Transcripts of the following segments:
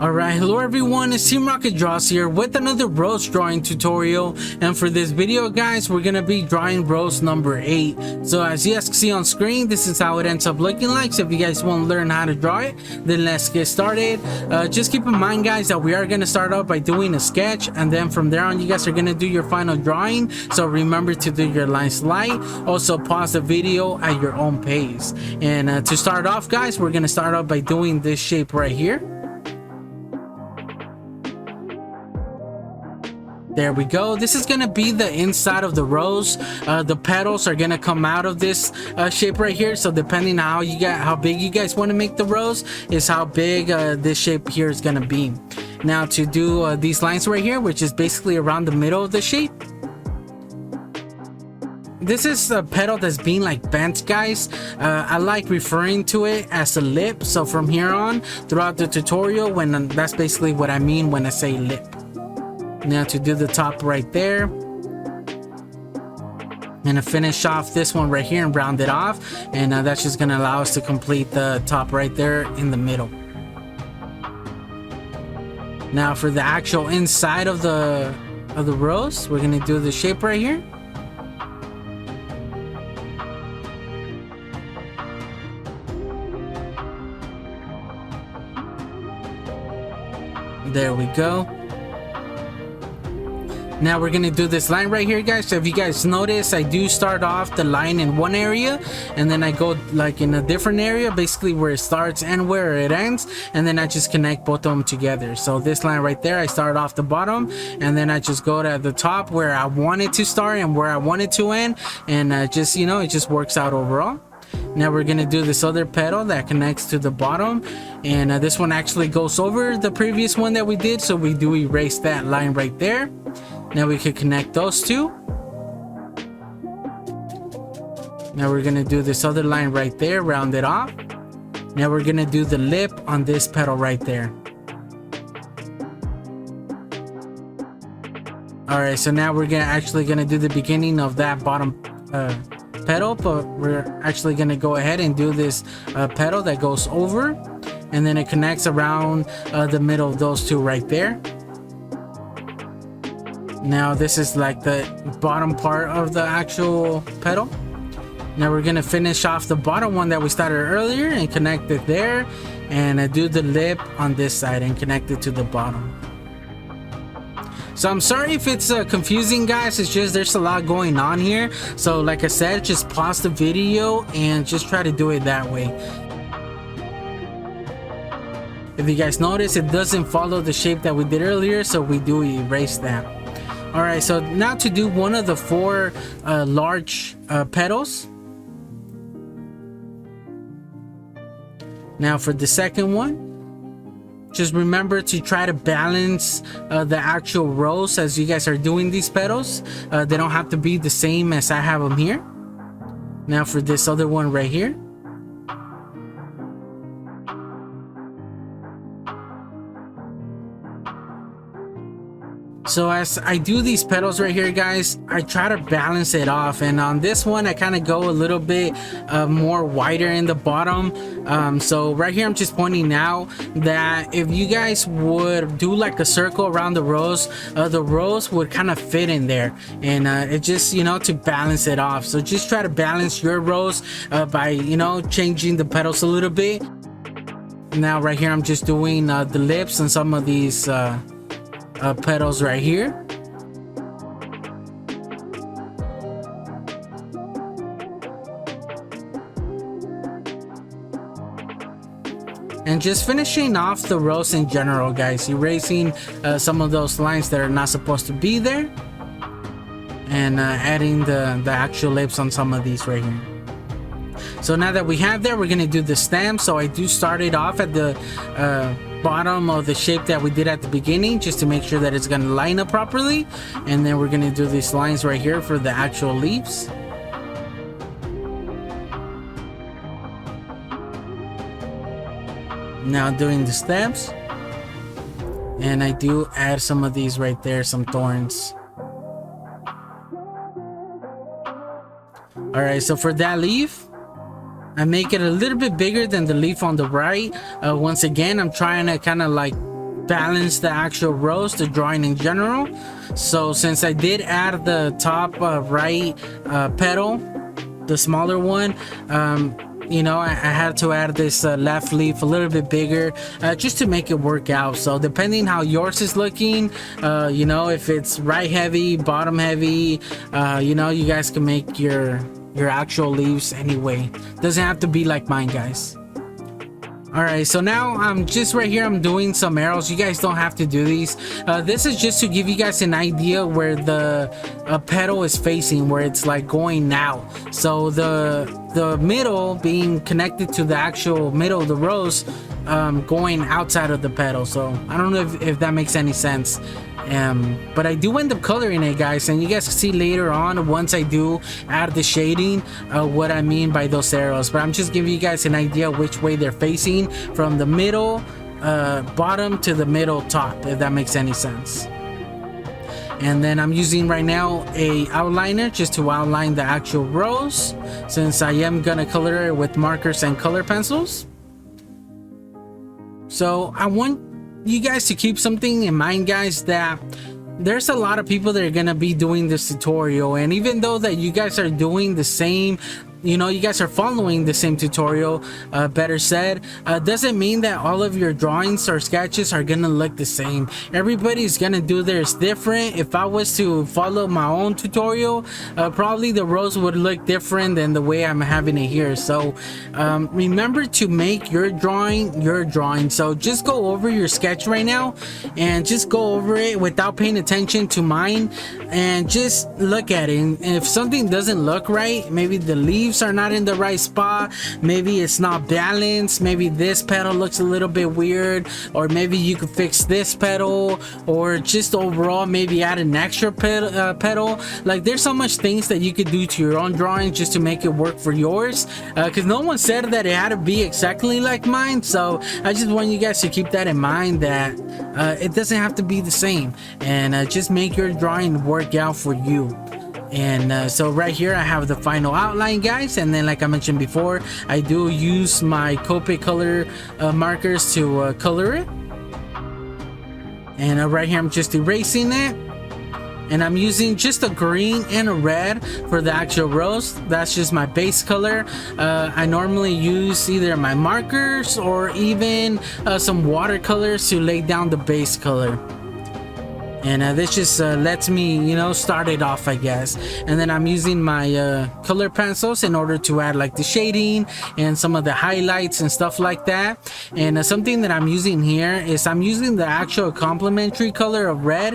Alright, hello everyone, it's Team Rocket Draws here with another rose drawing tutorial, and for this video guys we're gonna be drawing rose number 8. So as you guys can see on screen, this is how it ends up looking like. So if you guys want to learn how to draw it, then let's get started. Just keep in mind guys that we are gonna start off by doing a sketch, and then from there on you guys are gonna do your final drawing. So remember to do your lines light. Also pause the video at your own pace. And to start off guys, we're gonna start off by doing this shape right here. There we go. This is gonna be the inside of the rose. The petals are gonna come out of this shape right here. So depending on how big you guys want to make the rose is how big this shape here is gonna be. Now to do these lines right here, which is basically around the middle of the shape. This is a petal that's being like bent guys. I like referring to it as a lip. So from here on throughout the tutorial, that's basically what I mean when I say lip. Now to do the top right there, and to finish off this one right here and round it off, and that's just gonna allow us to complete the top right there in the middle. Now for the actual inside of the rose, we're gonna do the shape right here. There we go. Now we're gonna do this line right here guys. So if you guys notice, I do start off the line in one area and then I go like in a different area, basically where it starts and where it ends, and then I just connect both of them together. So this line right there, I start off the bottom and then I just go to the top where I want it to start and where I want it to end, and just, you know, it just works out overall. Now we're gonna do this other petal that connects to the bottom, and this one actually goes over the previous one that we did, so we do erase that line right there. Now we could connect those two. Now we're gonna do this other line right there, round it off. Now we're gonna do the lip on this petal right there. Alright, so now we're actually gonna do the beginning of that bottom petal, but we're actually gonna go ahead and do this petal that goes over, and then it connects around the middle of those two right there. Now this is like the bottom part of the actual petal. Now we're gonna finish off the bottom one that we started earlier and connect it there, and do the lip on this side and connect it to the bottom. So I'm sorry if it's confusing guys, it's just there's a lot going on here. So like I said, just pause the video and just try to do it that way. If you guys notice, it doesn't follow the shape that we did earlier, so we do erase that. Alright, so now to do one of the 4 large petals. Now for the second one, just remember to try to balance the actual rose as you guys are doing these petals. They don't have to be the same as I have them here. Now for this other one right here. So as I do these petals right here guys, I try to balance it off, and on this one I kind of go a little bit more wider in the bottom. So right here I'm just pointing out that if you guys would do like a circle around the rose would kind of fit in there, and it just, you know, to balance it off. So just try to balance your rose by, you know, changing the petals a little bit. Now right here I'm just doing the lips on some of these petals right here. And just finishing off the rose in general guys, erasing some of those lines that are not supposed to be there, and adding the actual lips on some of these right here. So now that we have that, we're gonna do the stem. So I do start it off at the bottom of the shape that we did at the beginning, just to make sure that it's gonna line up properly, and then we're gonna do these lines right here for the actual leaves. Now doing the stems, and I do add some of these right there, some thorns. All right, so for that leaf, I make it a little bit bigger than the leaf on the right. Once again, I'm trying to kind of like balance the actual rose, the drawing in general. So since I did add the top right petal, the smaller one, you know, I had to add this left leaf a little bit bigger, just to make it work out. So depending how yours is looking, you know, if it's right heavy, bottom heavy, you know, you guys can make your actual leaves anyway. Doesn't have to be like mine, guys. All right, so now I'm just right here, I'm doing some arrows. You guys don't have to do these. This is just to give you guys an idea where the petal is facing, where it's like going out. So the middle being connected to the actual middle of the rose, going outside of the petal. So I don't know if that makes any sense. But I do end up coloring it, guys, and you guys can see later on, once I do add the shading, what I mean by those arrows. But I'm just giving you guys an idea which way they're facing, from the middle bottom to the middle top, if that makes any sense. And then I'm using right now a outliner just to outline the actual rose, since I am gonna color it with markers and color pencils. So I want you guys to keep something in mind, guys, that there's a lot of people that are gonna be doing this tutorial, and even though that you guys are doing the same, you know, you guys are following the same tutorial, better said, doesn't mean that all of your drawings or sketches are gonna look the same. Everybody's gonna do theirs different. If I was to follow my own tutorial, probably the rose would look different than the way I'm having it here. So remember to make your drawing your drawing. So just go over your sketch right now and just go over it without paying attention to mine, and just look at it. And if something doesn't look right, maybe the leaves are not in the right spot, maybe it's not balanced, maybe this petal looks a little bit weird, or maybe you could fix this petal, or just overall maybe add an extra petal. Like, there's so much things that you could do to your own drawing just to make it work for yours, because no one said that it had to be exactly like mine. So I just want you guys to keep that in mind, that it doesn't have to be the same, and just make your drawing work out for you. And so right here I have the final outline, guys, and then like I mentioned before, I do use my Copic color markers to color it. And right here I'm just erasing it, and I'm using just a green and a red for the actual rose. That's just my base color. I normally use either my markers or even some watercolors to lay down the base color. And this just lets me, you know, start it off, I guess. And then I'm using my color pencils in order to add like the shading and some of the highlights and stuff like that. And something that I'm using here is I'm using the actual complementary color of red,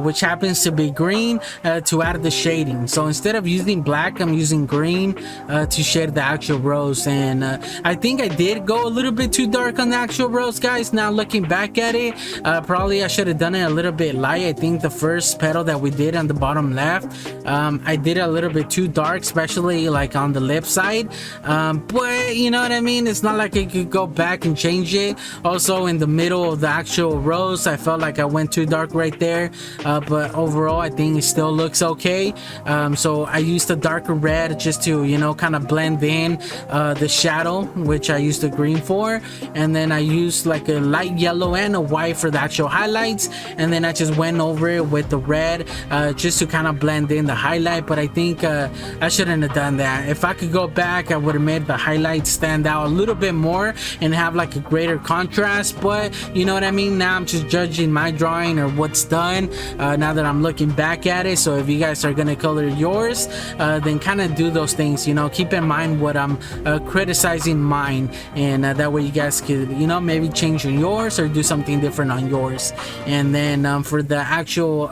which happens to be green, to add the shading. So instead of using black, I'm using green to shade the actual rose. And I think I did go a little bit too dark on the actual rose, guys. Now looking back at it, probably I should have done it a little bit light. I think the first petal that we did on the bottom left, I did it a little bit too dark, especially like on the lip side, but you know what I mean, it's not like I could go back and change it. Also in the middle of the actual rose, I felt like I went too dark right there, but overall I think it still looks okay. So I used a darker red just to, you know, kind of blend in the shadow, which I used the green for, and then I used like a light yellow and a white for the actual highlights, and then I just went over it with the red just to kind of blend in the highlight. But I think I shouldn't have done that. If I could go back, I would have made the highlights stand out a little bit more and have like a greater contrast. But you know what I mean, now I'm just judging my drawing or what's done now that I'm looking back at it. So if you guys are gonna color yours, then kind of do those things, you know, keep in mind what I'm criticizing mine, and that way you guys could, you know, maybe change on yours or do something different on yours. And then for the actual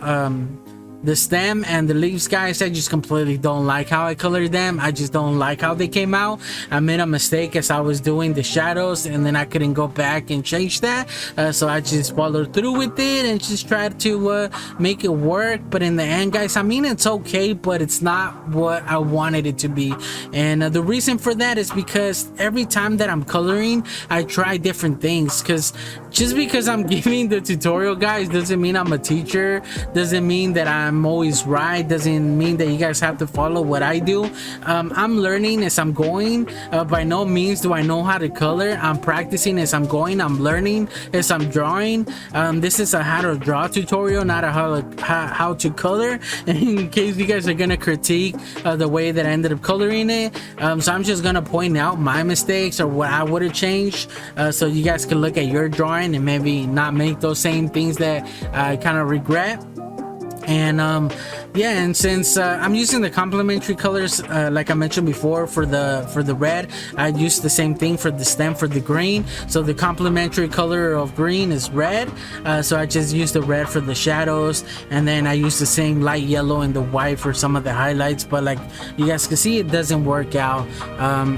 the stem and the leaves, guys, I just completely don't like how I colored them. I just don't like how they came out. I made a mistake as I was doing the shadows, and then I couldn't go back and change that, so I just followed through with it and just tried to make it work. But in the end, guys, I mean, it's okay, but it's not what I wanted it to be. And the reason for that is because every time that I'm coloring, I try different things, because just because I'm giving the tutorial, guys, doesn't mean I'm a teacher, doesn't mean that I'm I'm always right doesn't mean that you guys have to follow what I do. I'm learning as I'm going. By no means do I know how to color. I'm practicing as I'm going. I'm learning as I'm drawing. This is a how to draw tutorial, not a how to color, in case you guys are gonna critique the way that I ended up coloring it. So I'm just gonna point out my mistakes or what I would have changed, so you guys can look at your drawing and maybe not make those same things that I kind of regret. And yeah, and since I'm using the complementary colors, like I mentioned before, for the red, I use the same thing for the stem for the green. So the complementary color of green is red, so I just use the red for the shadows, and then I use the same light yellow and the white for some of the highlights. But like you guys can see, it doesn't work out.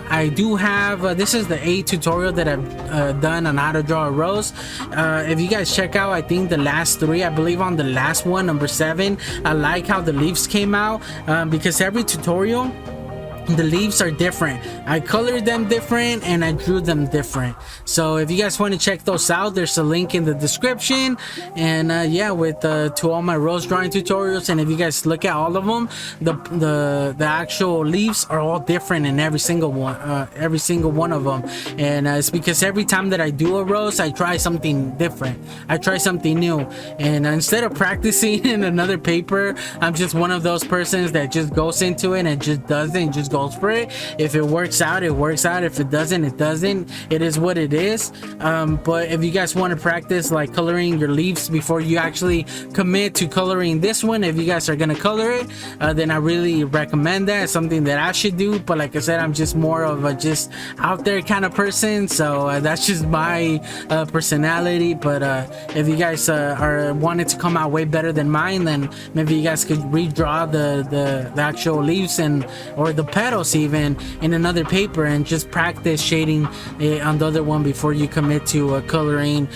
I do have this is the 8th tutorial that I've done on how to draw a rose. If you guys check out, I think the last 3, I believe on the last one, number 7, I like how the leaves came out, because every tutorial the leaves are different. I colored them different and I drew them different. So if you guys want to check those out, there's a link in the description. And yeah, with to all my rose drawing tutorials, and if you guys look at all of them, the actual leaves are all different in every single one of them. And it's because every time that I do a rose, I try something different. I try something new, and instead of practicing in another paper, I'm just one of those persons that just goes into it and just does it and just goes for it. If it works out, it works out. If it doesn't, it doesn't. It is what it is. But if you guys want to practice like coloring your leaves before you actually commit to coloring this one, if you guys are gonna color it, then I really recommend that. It's something that I should do. But like I said, I'm just more of a just out there kind of person, so that's just my personality. But if you guys are wanting to come out way better than mine, then maybe you guys could redraw the actual leaves and or the petals even in another paper, and just practice shading on the other one before you commit to coloring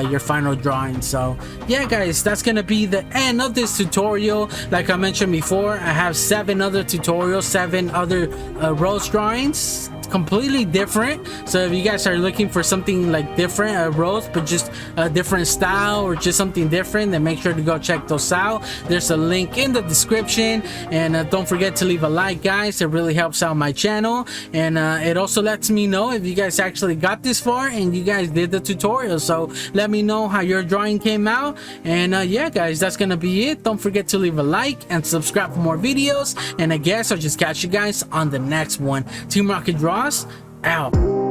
your final drawing. So yeah guys, that's gonna be the end of this tutorial. Like I mentioned before, I have 7 other tutorials, 7 other rose drawings, completely different. So if you guys are looking for something like different, a rose but just a different style or just something different, then make sure to go check those out. There's a link in the description, and don't forget to leave a like, guys. It really helps out my channel, and it also lets me know if you guys actually got this far and you guys did the tutorial. So let me know how your drawing came out. And yeah guys, that's gonna be it. Don't forget to leave a like and subscribe for more videos, and I guess I'll just catch you guys on the next one. Team Rocket Draws out.